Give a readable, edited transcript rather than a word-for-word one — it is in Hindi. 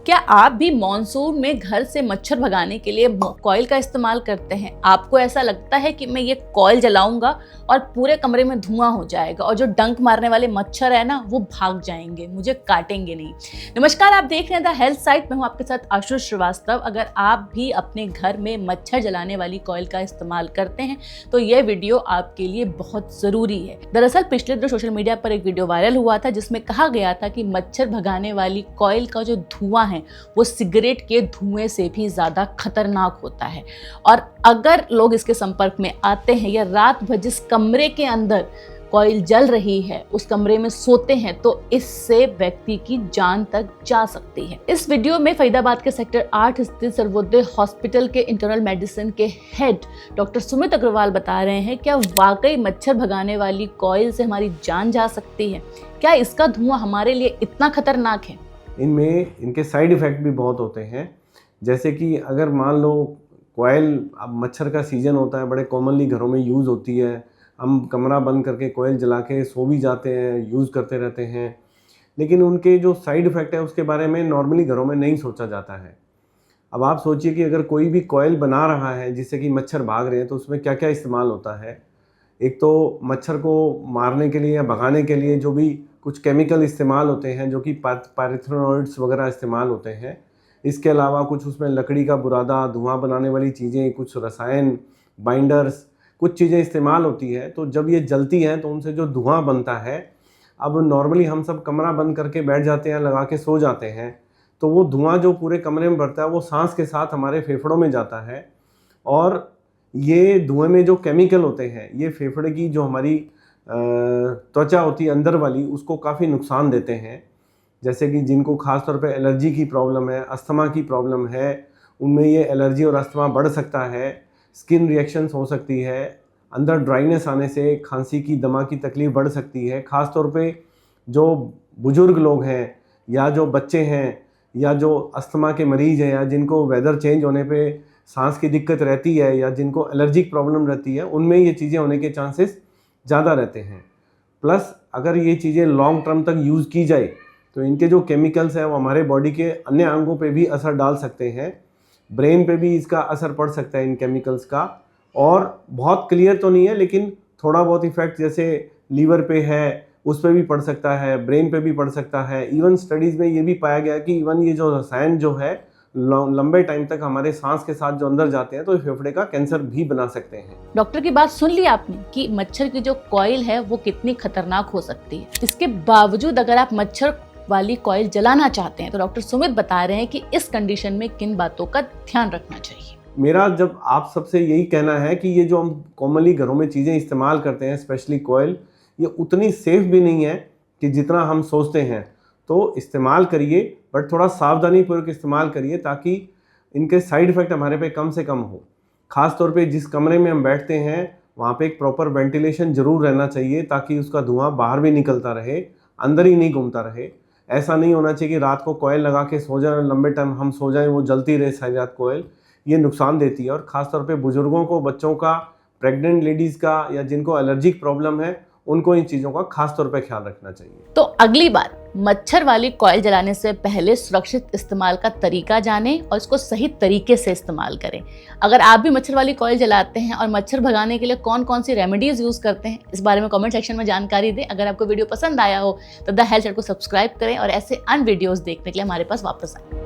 क्या आप भी मॉनसून में घर से मच्छर भगाने के लिए कॉइल का इस्तेमाल करते हैं? आपको ऐसा लगता है कि मैं ये कॉइल जलाऊंगा और पूरे कमरे में धुआं हो जाएगा और जो डंक मारने वाले मच्छर है ना वो भाग जाएंगे, मुझे काटेंगे नहीं। नमस्कार, आप देख रहे हैं द हेल्थ साइट। मैं हूं आपके साथ आशुष श्रीवास्तव। अगर आप भी अपने घर में मच्छर जलाने वाली कॉइल का इस्तेमाल करते हैं तो यह वीडियो आपके लिए बहुत जरूरी है। दरअसल पिछले दिनों सोशल मीडिया पर एक वीडियो वायरल हुआ था जिसमें कहा गया था कि मच्छर भगाने वाली कॉइल का जो धुआं है वो सिगरेट के धुएं से भी ज्यादा खतरनाक होता है और अगर लोग इसके संपर्क में आते हैं या रात भर जिस कमरे के अंदर कॉइल जल रही है उस कमरे में सोते हैं तो इससे व्यक्ति की जान तक जा सकती है। इस वीडियो में फरीदाबाद के सेक्टर 8 स्थित सर्वोदय हॉस्पिटल के इंटरनल मेडिसिन के हेड डॉक्टर सुमित अग्रवाल बता रहे हैं क्या वाकई मच्छर भगाने वाली कॉइल से हमारी जान जा सकती है? क्या इसका धुआं हमारे लिए इतना खतरनाक है? इनमें इनके साइड इफ़ेक्ट भी बहुत होते हैं। जैसे कि अगर मान लो कोयल, अब मच्छर का सीज़न होता है, बड़े कॉमनली घरों में यूज़ होती है। हम कमरा बंद करके कोयल जला के सो भी जाते हैं, यूज़ करते रहते हैं, लेकिन उनके जो साइड इफ़ेक्ट है उसके बारे में नॉर्मली घरों में नहीं सोचा जाता है। अब आप सोचिए कि अगर कोई भी कोयल बना रहा है जिससे कि मच्छर भाग रहे हैं तो उसमें क्या क्या इस्तेमाल होता है। एक तो मच्छर को मारने के लिए या भगाने के लिए जो भी कुछ केमिकल इस्तेमाल होते हैं जो कि पाइरेथेनॉइड्स वगैरह इस्तेमाल होते हैं। इसके अलावा कुछ उसमें लकड़ी का बुरादा, धुआं बनाने वाली चीज़ें, कुछ रसायन, बाइंडर्स, कुछ चीज़ें इस्तेमाल होती है। तो जब ये जलती हैं तो उनसे जो धुआं बनता है, अब नॉर्मली हम सब कमरा बंद करके बैठ जाते हैं, लगा के सो जाते हैं, तो वो धुआं जो पूरे कमरे में बढ़ता है वो सांस के साथ हमारे फेफड़ों में जाता है और ये धुएं में जो केमिकल होते हैं ये फेफड़े की जो हमारी त्वचा होती है अंदर वाली, उसको काफ़ी नुकसान देते हैं। जैसे कि जिनको खास तौर पे एलर्जी की प्रॉब्लम है, अस्थमा की प्रॉब्लम है, उनमें ये एलर्जी और अस्थमा बढ़ सकता है। स्किन रिएक्शंस हो सकती है, अंदर ड्राइनेस आने से खांसी की, दमा की तकलीफ़ बढ़ सकती है। ख़ास तौर पे जो बुज़ुर्ग लोग हैं या जो बच्चे हैं या जो अस्थमा के मरीज़ हैं या जिनको वेदर चेंज होने पे सांस की दिक्कत रहती है या जिनको एलर्जिक प्रॉब्लम रहती है, उनमें ये चीज़ें होने के चांसेस ज़्यादा रहते हैं। प्लस अगर ये चीज़ें लॉन्ग टर्म तक यूज़ की जाए तो इनके जो केमिकल्स हैं वो हमारे बॉडी के अन्य अंगों पे भी असर डाल सकते हैं। ब्रेन पे भी इसका असर पड़ सकता है इन केमिकल्स का, और बहुत क्लियर तो नहीं है लेकिन थोड़ा बहुत इफेक्ट जैसे लीवर पे है उस पर भी पड़ सकता है, ब्रेन पे भी पड़ सकता है। इवन स्टडीज़ में ये भी पाया गया कि इवन ये जो रसायन जो है लंबे टाइम तक हमारे सांस के साथ जो अंदर जाते हैं तो फेफड़े का कैंसर भी बना सकते हैं। डॉक्टर की बात सुन ली आपने कि मच्छर की जो कॉइल है वो कितनी खतरनाक हो सकती है। इसके बावजूद अगर आप मच्छर वाली कॉइल जलाना चाहते हैं तो डॉक्टर सुमित बता रहे हैं कि इस कंडीशन में किन बातों का ध्यान रखना चाहिए। मेरा जब आप सबसे यही कहना है कि ये जो हम कॉमनली घरों में चीज़ें इस्तेमाल करते हैं, स्पेशली कॉइल, ये उतनी सेफ भी नहीं है कि जितना हम सोचते हैं। तो इस्तेमाल करिए बट थोड़ा सावधानीपूर्वक इस्तेमाल करिए ताकि इनके साइड इफ़ेक्ट हमारे पे कम से कम हो। ख़ास तौर पे जिस कमरे में हम बैठते हैं वहाँ पे एक प्रॉपर वेंटिलेशन ज़रूर रहना चाहिए ताकि उसका धुआं बाहर भी निकलता रहे, अंदर ही नहीं घूमता रहे। ऐसा नहीं होना चाहिए कि रात को कॉइल लगा के सो जाए, लंबे टाइम हम सो जाएं, वो जलती रहे सारी रात कॉइल। ये नुकसान देती है और ख़ास तौर पे बुज़ुर्गों को, बच्चों का, प्रेग्नेंट लेडीज़ का या जिनको एलर्जिक प्रॉब्लम है उनको इन चीज़ों का खास तौर पे ख्याल रखना चाहिए। तो अगली बार मच्छर वाली कॉइल जलाने से पहले सुरक्षित इस्तेमाल का तरीका जानें और इसको सही तरीके से इस्तेमाल करें। अगर आप भी मच्छर वाली कॉइल जलाते हैं और मच्छर भगाने के लिए कौन कौन सी रेमेडीज यूज करते हैं इस बारे में कमेंट सेक्शन में जानकारी दें। अगर आपको वीडियो पसंद आया हो तो द हेल्थ साइट को सब्सक्राइब करें और ऐसे अन्य वीडियोस देखने के लिए हमारे पास वापस आएं।